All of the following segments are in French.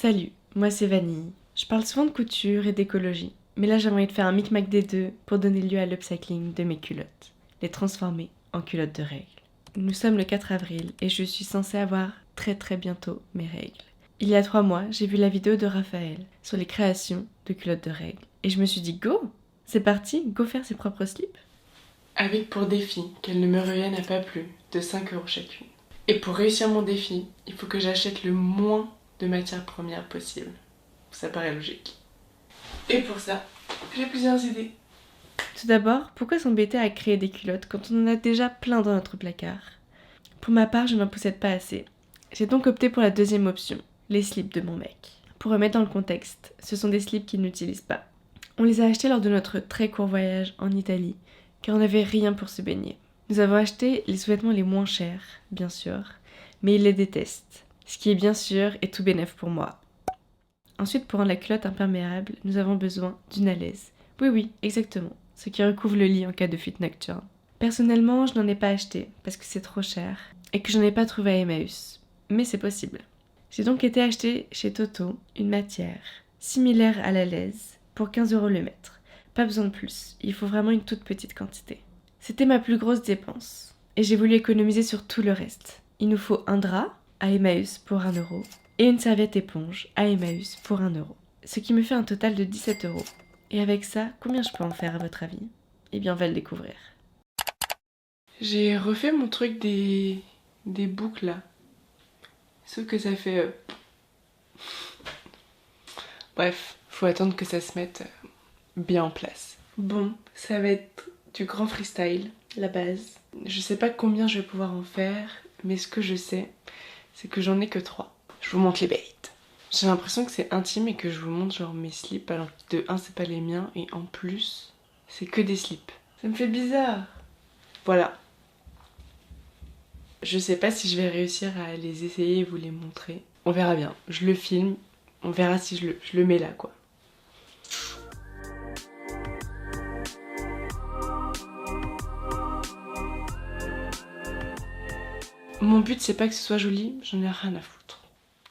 Salut, moi c'est Vanille. Je parle souvent de couture et d'écologie, mais là j'aimerais te faire un micmac des deux pour donner lieu à l'upcycling de mes culottes, les transformer en culottes de règles. Nous sommes le 4 avril et je suis censée avoir très bientôt mes règles. Il y a 3 mois, j'ai vu la vidéo de Raphaël sur les créations de culottes de règles et je me suis dit go, c'est parti, go faire ses propres slips. Avec pour défi qu'elles ne me reviennent à pas plus de 5 € chacune. Et pour réussir mon défi, il faut que j'achète le moins de matières premières possible. Ça paraît logique. Et pour ça, j'ai plusieurs idées. Tout d'abord, pourquoi s'embêter à créer des culottes quand on en a déjà plein dans notre placard? Pour ma part, je n'en possède pas assez. J'ai donc opté pour la deuxième option, les slips de mon mec. Pour remettre dans le contexte, ce sont des slips qu'il n'utilise pas. On les a achetés lors de notre très court voyage en Italie, car on n'avait rien pour se baigner. Nous avons acheté les sous-vêtements les moins chers, bien sûr, mais il les déteste. Ce qui est bien sûr et tout bénef pour moi. Ensuite, pour rendre la culotte imperméable, nous avons besoin d'une alaise. Oui, exactement, ce qui recouvre le lit en cas de fuite nocturne. Personnellement, je n'en ai pas acheté, parce que c'est trop cher, et que je n'en ai pas trouvé à Emmaüs. Mais c'est possible. J'ai donc été acheter chez Toto une matière similaire à l'alaise pour 15 € le mètre. Pas besoin de plus, il faut vraiment une toute petite quantité. C'était ma plus grosse dépense, et j'ai voulu économiser sur tout le reste. Il nous faut un drap à Emmaüs pour 1 € et une serviette éponge à Emmaüs pour 1 €. Ce qui me fait un total de 17 €. Et avec ça, combien je peux en faire à votre avis? Eh bien, on va le découvrir. J'ai refait mon truc des boucles là. Sauf que ça fait... Bref, faut attendre que ça se mette bien en place. Bon, ça va être du grand freestyle, la base. Je sais pas combien je vais pouvoir en faire, mais ce que je sais, c'est que j'en ai que 3. Je vous montre les baits. J'ai l'impression que c'est intime et que je vous montre genre mes slips, alors que de 1 c'est pas les miens et en plus c'est que des slips. Ça me fait bizarre. Voilà. Je sais pas si je vais réussir à les essayer et vous les montrer. On verra bien. Je le filme, on verra si je le mets là quoi. Mon but c'est pas que ce soit joli, j'en ai rien à foutre.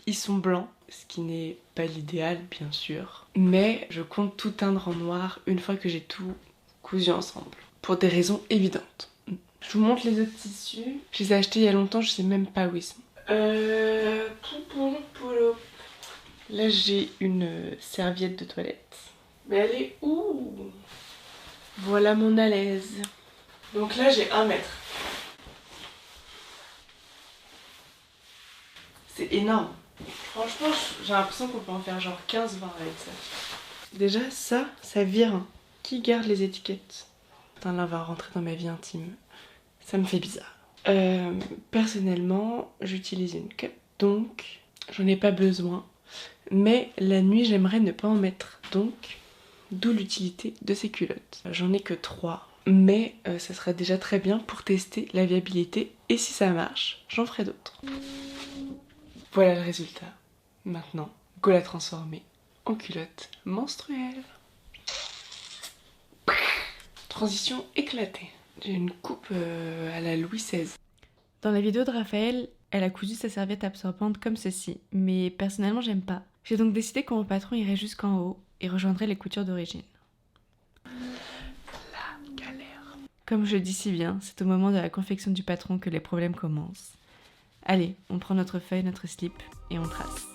Ils sont blancs, ce qui n'est pas l'idéal bien sûr, mais je compte tout teindre en noir une fois que j'ai tout cousu ensemble, pour des raisons évidentes. Je vous montre les autres tissus, je les ai achetés il y a longtemps, je sais même pas où ils sont. Là j'ai une serviette de toilette, mais elle est où? Voilà mon alaise. Donc là j'ai 1 mètre. C'est énorme. Franchement, j'ai l'impression qu'on peut en faire genre 15-20 avec ça. Déjà, ça vire. Hein. Qui garde les étiquettes? Putain, là, on va rentrer dans ma vie intime. Ça me fait bizarre. Personnellement, j'utilise une cup, donc j'en ai pas besoin. Mais la nuit, j'aimerais ne pas en mettre. Donc, d'où l'utilité de ces culottes. J'en ai que 3. Mais ça sera déjà très bien pour tester la viabilité. Et si ça marche, j'en ferai d'autres. Voilà le résultat. Maintenant, go la transformer en culotte menstruelle. Transition éclatée. J'ai une coupe à la Louis XVI. Dans la vidéo de Raphaël, elle a cousu sa serviette absorbante comme ceci, mais personnellement j'aime pas. J'ai donc décidé que mon patron irait jusqu'en haut et rejoindrait les coutures d'origine. La galère. Comme je le dis si bien, c'est au moment de la confection du patron que les problèmes commencent. Allez, on prend notre feuille, notre slip et on trace.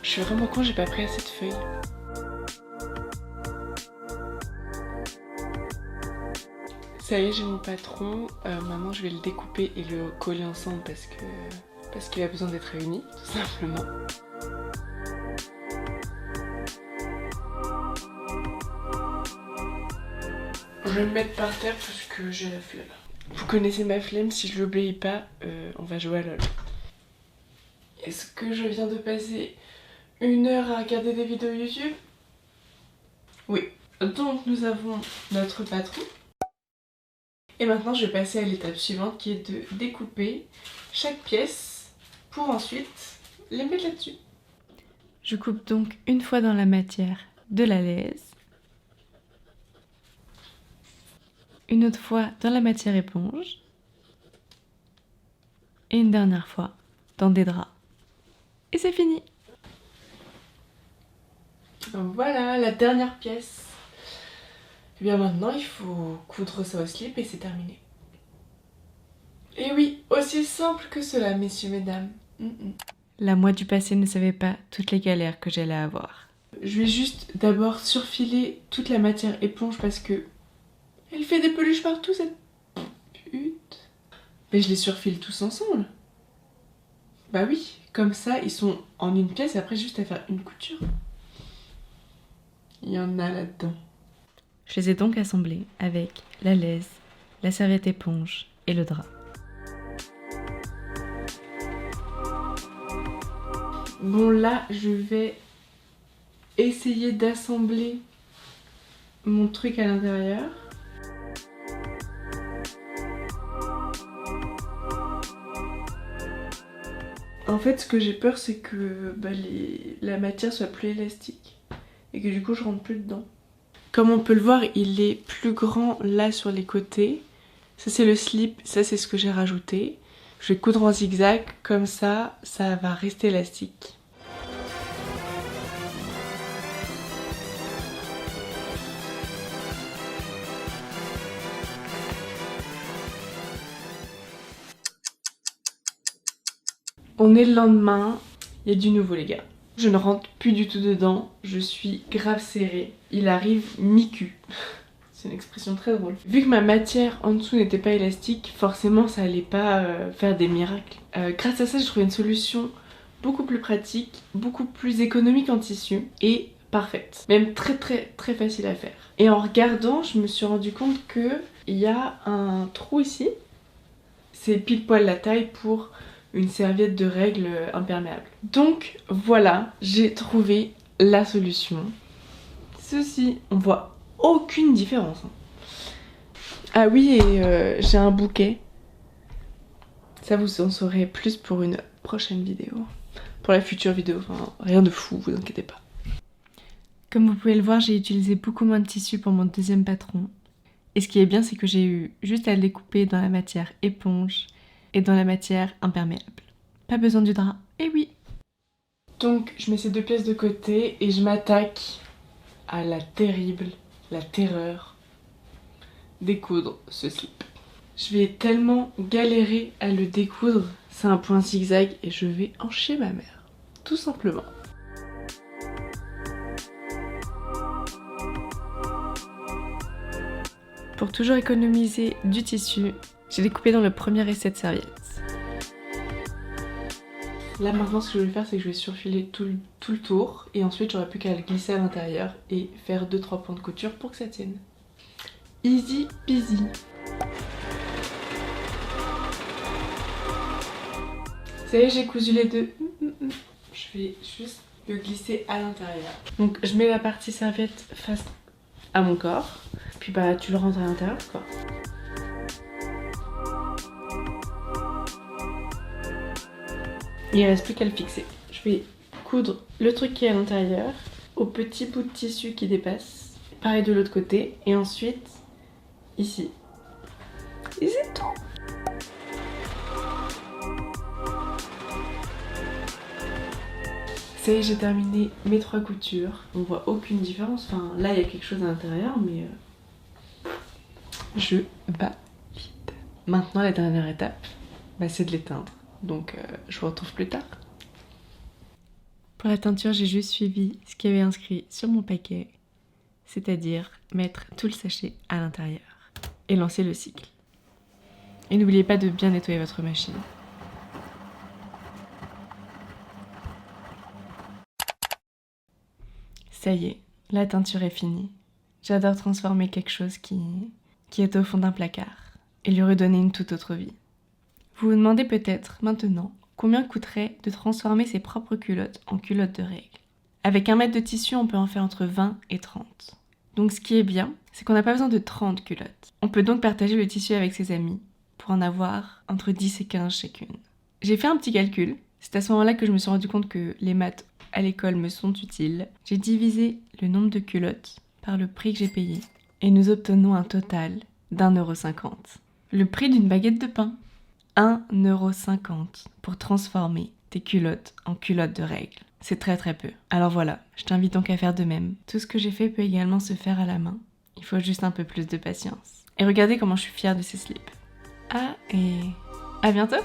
Je suis vraiment con, j'ai pas pris assez de feuilles. Ça y est, j'ai mon patron. Maintenant, je vais le découper et le coller ensemble parce qu'il a besoin d'être réuni, tout simplement. Je vais le mettre par terre parce que j'ai la flemme. Vous connaissez ma flemme, si je l'obéis pas, on va jouer à LOL. Est-ce que je viens de passer 1 heure à regarder des vidéos YouTube? Oui. Donc nous avons notre patron. Et maintenant je vais passer à l'étape suivante qui est de découper chaque pièce pour ensuite les mettre là-dessus. Je coupe donc une fois dans la matière de la laise. une autre fois dans la matière éponge et une dernière fois dans des draps. Et c'est fini. Voilà la dernière pièce. Et bien maintenant il faut coudre ça au slip et c'est terminé. Et oui, aussi simple que cela, messieurs, mesdames. La moi du passé ne savait pas toutes les galères que j'allais avoir. Je vais juste d'abord surfiler toute la matière éponge parce que elle fait des peluches partout, cette pute. Mais je les surfile tous ensemble. Bah oui, comme ça ils sont en une pièce et après juste à faire une couture. Il y en a là-dedans. Je les ai donc assemblés avec la laise, la serviette éponge et le drap. Bon là, je vais essayer d'assembler mon truc à l'intérieur. En fait, ce que j'ai peur, c'est que la matière soit plus élastique et que du coup, je rentre plus dedans. Comme on peut le voir, il est plus grand là sur les côtés. Ça, c'est le slip, ça, c'est ce que j'ai rajouté. Je vais coudre en zigzag, comme ça, ça va rester élastique. On est le lendemain, il y a du nouveau les gars. Je ne rentre plus du tout dedans, je suis grave serrée. Il arrive mi-cul. C'est une expression très drôle. Vu que ma matière en dessous n'était pas élastique, forcément ça allait pas faire des miracles. Grâce à ça, j'ai trouvé une solution beaucoup plus pratique, beaucoup plus économique en tissu et parfaite. Même très facile à faire. Et en regardant, je me suis rendu compte que il y a un trou ici. C'est pile poil la taille pour une serviette de règle imperméable. Donc voilà, j'ai trouvé la solution. Ceci, on voit aucune différence. Ah oui, et j'ai un bouquet. Ça, vous en saurez plus pour une prochaine vidéo. Pour la future vidéo, enfin, rien de fou, vous inquiétez pas. Comme vous pouvez le voir, j'ai utilisé beaucoup moins de tissu pour mon deuxième patron. Et ce qui est bien, c'est que j'ai eu juste à le découper dans la matière éponge et dans la matière imperméable. Pas besoin du drap. Et oui. Donc, je mets ces deux pièces de côté et je m'attaque à la terreur, découdre ce slip. Je vais tellement galérer à le découdre, c'est un point zigzag et je vais en chier ma mère, tout simplement. Pour toujours économiser du tissu, j'ai découpé dans le premier essai de serviette. Là maintenant ce que je vais faire c'est que je vais surfiler tout le tour et ensuite j'aurai plus qu'à le glisser à l'intérieur et faire 2-3 points de couture pour que ça tienne. Easy peasy. Ça y est, j'ai cousu les deux. Je vais juste le glisser à l'intérieur. Donc je mets la partie serviette face à mon corps. Puis bah tu le rentres à l'intérieur quoi. Il reste plus qu'à le fixer. Je vais coudre le truc qui est à l'intérieur au petit bout de tissu qui dépasse. Pareil de l'autre côté. Et ensuite, ici. Et c'est tout. Ça y est, j'ai terminé mes 3 coutures. On voit aucune différence. Enfin, là, il y a quelque chose à l'intérieur, mais je valide. Maintenant, la dernière étape, bah, c'est de l'éteindre. Donc, je vous retrouve plus tard. Pour la teinture, j'ai juste suivi ce qu'il y avait inscrit sur mon paquet, c'est-à-dire mettre tout le sachet à l'intérieur et lancer le cycle. Et n'oubliez pas de bien nettoyer votre machine. Ça y est, la teinture est finie. J'adore transformer quelque chose qui est au fond d'un placard et lui redonner une toute autre vie. Vous vous demandez peut-être maintenant combien coûterait de transformer ses propres culottes en culottes de règle. Avec 1 mètre de tissu, on peut en faire entre 20 et 30. Donc ce qui est bien, c'est qu'on n'a pas besoin de 30 culottes. On peut donc partager le tissu avec ses amis pour en avoir entre 10 et 15 chacune. J'ai fait un petit calcul. C'est à ce moment-là que je me suis rendu compte que les maths à l'école me sont utiles. J'ai divisé le nombre de culottes par le prix que j'ai payé et nous obtenons un total d'1,50 €. Le prix d'une baguette de pain, 1,50 € pour transformer tes culottes en culottes de règles. C'est très très peu. Alors voilà, je t'invite donc à faire de même. Tout ce que j'ai fait peut également se faire à la main. Il faut juste un peu plus de patience. Et regardez comment je suis fière de ces slips. Ah, et à bientôt!